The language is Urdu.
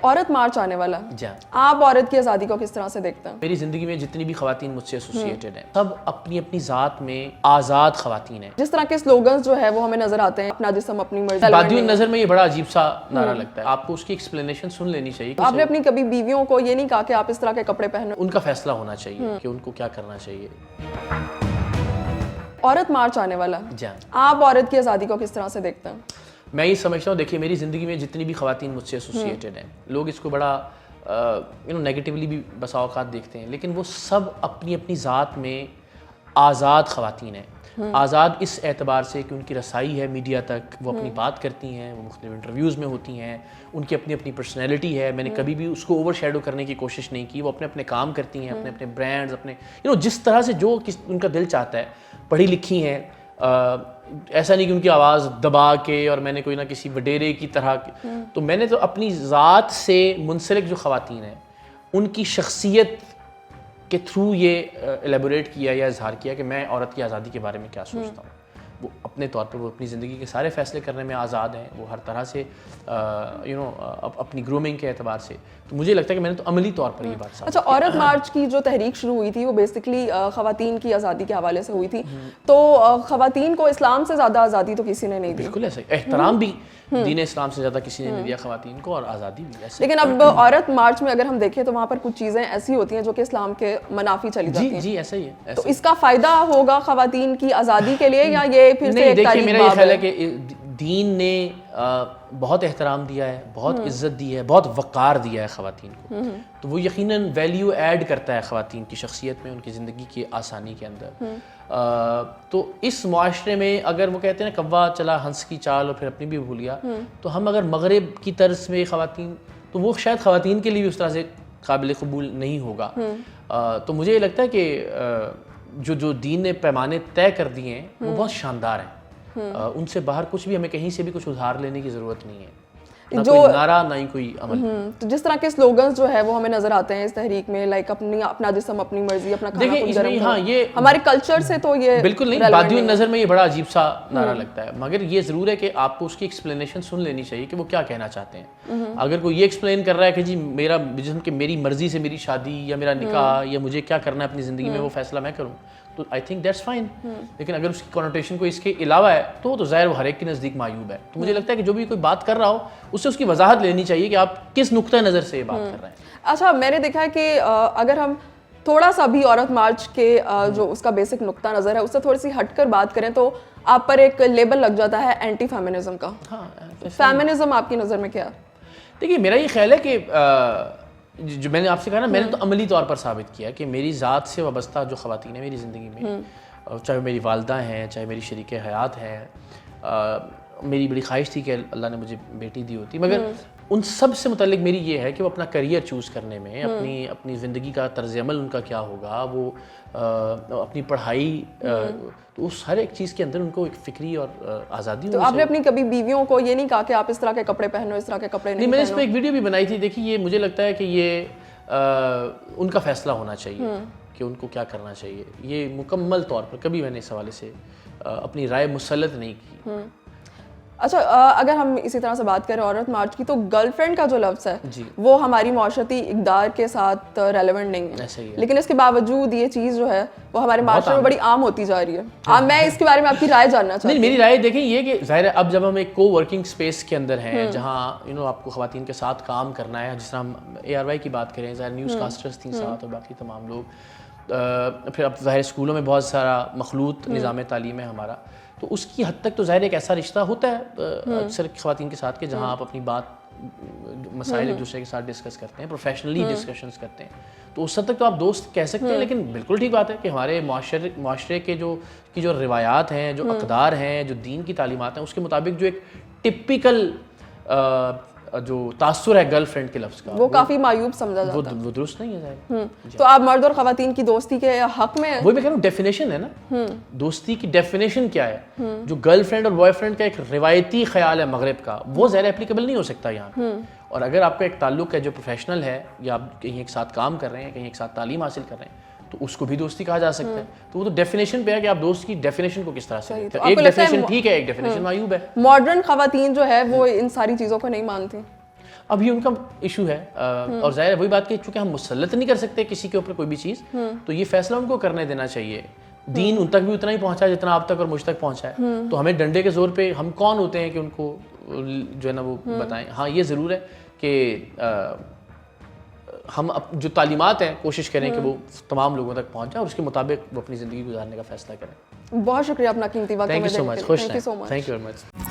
عورت مارچ آنے والا جی آپ عورت کی آزادی کو کس طرح سے دیکھتے ہیں؟ میری زندگی میں جتنی بھی خواتین مجھ سے ایسوسیٹڈ ہیں سب اپنی اپنی ذات میں آزاد خواتین ہیں. جس طرح کے سلوگنز جو ہے وہ ہمیں نظر آتے ہیں، اپنا جسم اپنی مرضی. بادی النظر میں یہ بڑا عجیب سا نعرہ لگتا ہے. آپ کو اس کی ایکسپلینیشن سن لینی چاہیے. آپ نے اپنی کبھی بیویوں کو یہ نہیں کہا کہ آپ اس طرح کے کپڑے پہنو؟ ان کا فیصلہ ہونا چاہیے کہ ان کو کیا کرنا چاہیے. عورت مارچ آنے والا جی آپ عورت کی آزادی کو کس طرح سے دیکھتے ہیں؟ میں یہ سمجھتا ہوں، دیکھیے میری زندگی میں جتنی بھی خواتین مجھ سے ایسوسیٹڈ ہیں لوگ اس کو بڑا نیگیٹیولی بھی بسا اوقات دیکھتے ہیں، لیکن وہ سب اپنی اپنی ذات میں آزاد خواتین ہیں. آزاد اس اعتبار سے کہ ان کی رسائی ہے میڈیا تک، وہ اپنی بات کرتی ہیں، وہ مختلف انٹرویوز میں ہوتی ہیں، ان کی اپنی اپنی پرسنالٹی ہے. میں نے کبھی بھی اس کو اوور شیڈو کرنے کی کوشش نہیں کی. وہ اپنے اپنے کام کرتی ہیں، اپنے اپنے برانڈز، اپنے جس طرح سے جو ان کا دل چاہتا ہے. پڑھی لکھی ہیں، ایسا نہیں کہ ان کی آواز دبا کے اور میں نے کوئی نہ کسی وڈیرے کی طرح. تو میں نے تو اپنی ذات سے منسلک جو خواتین ہیں ان کی شخصیت کے تھرو یہ ایلیبوریٹ کیا یا اظہار کیا کہ میں عورت کی آزادی کے بارے میں کیا سوچتا ہوں. وہ اپنے طور پر وہ اپنی زندگی کے سارے فیصلے کرنے میں آزاد ہیں، وہ ہر طرح سے اپنی گرومنگ کے اعتبار سے. تو مجھے لگتا ہے کہ میں نے تو عملی طور پر یہ بات اچھا، عورت مارچ کی جو تحریک شروع ہوئی تھی وہ بیسکلی خواتین کی آزادی کے حوالے سے ہوئی تھی. تو خواتین کو اسلام سے زیادہ آزادی تو کسی نے نہیں دی. بالکل ایسا احترام بھی دین اسلام سے زیادہ کسی نے نہیں دیا خواتین کو، اور آزادی بھی ایسے. لیکن اب عورت مارچ میں اگر ہم دیکھیں تو وہاں پر کچھ چیزیں ایسی ہوتی ہیں جو کہ اسلام کے منافی چلی جاتی ہیں. جی ایسا ہی ہے. تو اس کا فائدہ ہوگا خواتین کی آزادی کے لیے یا یہ پھر سے ایک دیکھیے میرا یہ خیال ہے ہے؟ کہ دین نے بہت احترام دیا ہے، بہت عزت دی ہے، بہت وقار دیا ہے خواتین کو. تو وہ یقیناً ویلیو ایڈ کرتا ہے خواتین کی شخصیت میں، ان کی زندگی کی آسانی کے اندر. تو اس معاشرے میں اگر وہ کہتے ہیں نا کوا چلا ہنس کی چال اور پھر اپنی بھی بھول گیا، تو ہم اگر مغرب کی طرز میں خواتین، تو وہ شاید خواتین کے لیے بھی اس طرح سے قابل قبول نہیں ہوگا. تو مجھے یہ لگتا ہے کہ جو دین نے پیمانے طے کر دیے ہیں وہ بہت شاندار ہیں. ان سے باہر کچھ بھی ہمیں کہیں سے بھی کچھ ادھار لینے کی ضرورت نہیں ہے، نہ کوئی نعرہ نہ ہی کوئی عمل. تو جس طرح کے سلوگنز جو ہے وہ ہمیں نظر آتے ہیں اس تحریک میں، لائک اپنا جسم اپنی مرضی، اپنا کھانا خود گرم کرو. یہ ہمارے کلچر سے تو یہ بالکل نہیں. بادی النظر میں یہ بڑا عجیب سا نعرہ لگتا ہے، مگر یہ ضرور ہے کہ آپ کو اس کی ایکسپلینیشن سن لینی چاہیے کہ وہ کیا کہنا چاہتے ہیں. اگر کوئی یہ ایکسپلین کر رہا ہے کہ جی میرا جسم کہ میری مرضی سے میری شادی یا میرا نکاح یا مجھے کیا کرنا ہے اپنی زندگی میں وہ فیصلہ میں کروں، تو آئی تھنک دیٹس فائن. لیکن اگر اس کی کنوٹیشن کو اس کے علاوہ ہے تو ظاہر وہ ہر ایک کے نزدیک معیوب ہے. تو مجھے لگتا ہے کہ جو بھی کوئی بات کر رہا ہو اس سے اس کی وضاحت لینی چاہیے کہ آپ کس نقطۂ نظر سے یہ بات کر رہے ہیں. اچھا، میں نے دیکھا ہے کہ اگر ہم تھوڑا سا بھی عورت مارچ کے جو اس کا بیسک نقطہ نظر ہے اس سے تھوڑی سی ہٹ کر بات کریں تو آپ پر ایک لیبل لگ جاتا ہے اینٹی فیمنزم کا. فیمنزم آپ کی نظر میں کیا؟ دیکھیے میرا یہ خیال ہے کہ جو میں نے آپ سے کہا نا، میں نے تو عملی طور پر ثابت کیا کہ میری ذات سے وابستہ جو خواتین ہیں میری زندگی میں، چاہے میری والدہ ہیں، چاہے میری شریک حیات ہیں، میری بڑی خواہش تھی کہ اللہ نے مجھے بیٹی دی ہوتی، مگر ان سب سے متعلق میری یہ ہے کہ وہ اپنا کریئر چوز کرنے میں، اپنی زندگی کا طرز عمل ان کا کیا ہوگا، وہ اپنی پڑھائی، تو اس ہر ایک چیز کے اندر ان کو ایک فکری اور آزادی. تو آپ نے اپنی کبھی بیویوں کو یہ نہیں کہا کہ آپ اس طرح کے کپڑے پہنو، اس طرح کے کپڑے نہیں؟ میں نے اس پہ ایک ویڈیو بھی بنائی تھی. دیکھیے یہ مجھے لگتا ہے کہ یہ ان کا فیصلہ ہونا چاہیے کہ ان کو کیا کرنا چاہیے. یہ مکمل طور پر کبھی میں نے اس حوالے سے اپنی رائے مسلط نہیں کی. اچھا، اگر ہم اسی طرح سے بات کریں عورت مارچ کی، تو گرل فرینڈ کا جو لفظ ہے وہ ہماری معاشرتی اقدار کے ساتھ ریلیونٹ نہیں ہے، لیکن اس کے باوجود یہ چیز جو ہے وہ ہمارے معاشرے میں بڑی عام ہوتی جا رہی ہے. میں اس کے بارے میں آپ کی رائے جاننا چاہتی ہوں. میری رائے دیکھیں یہ کہ ظاہر ہے اب جب ہم ایک کو ورکنگ اسپیس کے اندر ہیں جہاں آپ کو خواتین کے ساتھ کام کرنا ہے، جس طرح ہم ARY کی بات کریں، ظاہر نیوز کاسٹرز تھیں ساتھ اور باقی تمام لوگ، پھر اب ظاہر اسکولوں میں بہت سارا مخلوط نظام تعلیم ہے ہمارا، تو اس کی حد تک تو ظاہر ایک ایسا رشتہ ہوتا ہے اکثر خواتین کے ساتھ کہ جہاں آپ اپنی بات، مسائل ایک دوسرے کے ساتھ ڈسکس کرتے ہیں، پروفیشنلی ڈسکشنز کرتے ہیں. تو اس حد تک تو آپ دوست کہہ سکتے ہیں. لیکن بالکل ٹھیک بات ہے کہ ہمارے معاشرے کے جو روایات ہیں، جو اقدار ہیں، جو دین کی تعلیمات ہیں، اس کے مطابق جو ایک ٹپیکل جو تاثر ہے گرل فرینڈ کے لفظ کا، وہ کافی معیوب سمجھا جاتا ہے، وہ درست نہیں ہے ظاہر. تو آپ مرد اور خواتین کی دوستی کے حق میں؟ وہی میں کہہ رہا ہوں، ڈیفینیشن ہے نا، دوستی کی ڈیفینیشن کیا ہے. جو گرل فرینڈ اور بوائے فرینڈ کا ایک روایتی خیال ہے مغرب کا، وہ زیادہ اپلیکیبل نہیں ہو سکتا یہاں. اور اگر آپ کا ایک تعلق ہے جو پروفیشنل ہے، یا آپ کہیں ایک ساتھ کام کر رہے ہیں، کہیں ایک ساتھ تعلیم حاصل کر رہے ہیں، تو اس کو بھی دوستی کہا جا سکتا ہے. تو وہ تو ڈیفینیشن پہ ہے کہ آپ دوست کی ڈیفینیشن کو کس طرح سے دیکھتے ہیں. ایک ڈیفینیشن ٹھیک ہے، ایک ڈیفینیشن معیوب ہے. ماڈرن خواتین جو ہے وہ ان ساری چیزوں کو نہیں مانتی. اب یہ ان کا ایشو ہے اور ظاہر ہے وہی بات کہ چونکہ ہم مسلط نہیں کر سکتے کسی کے اوپر کوئی بھی چیز, تو یہ فیصلہ ان کو کرنے دینا چاہیے. دین ان تک بھی اتنا ہی پہنچا جتنا آپ تک اور مجھ تک پہنچا ہے, تو ہمیں ڈنڈے کے زور پہ ہم کون ہوتے ہیں کہ ان کو جو ہے نا وہ بتائیں. ہاں یہ ضرور ہے کہ ہم جو تعلیمات ہیں کوشش کریں کہ وہ تمام لوگوں تک پہنچ جائیں اور اس کے مطابق وہ اپنی زندگی گزارنے کا فیصلہ کریں. بہت شکریہ اپنا قیمتی وقت. تھینک یو سو مچ. خوش رہیں. Thank you very much.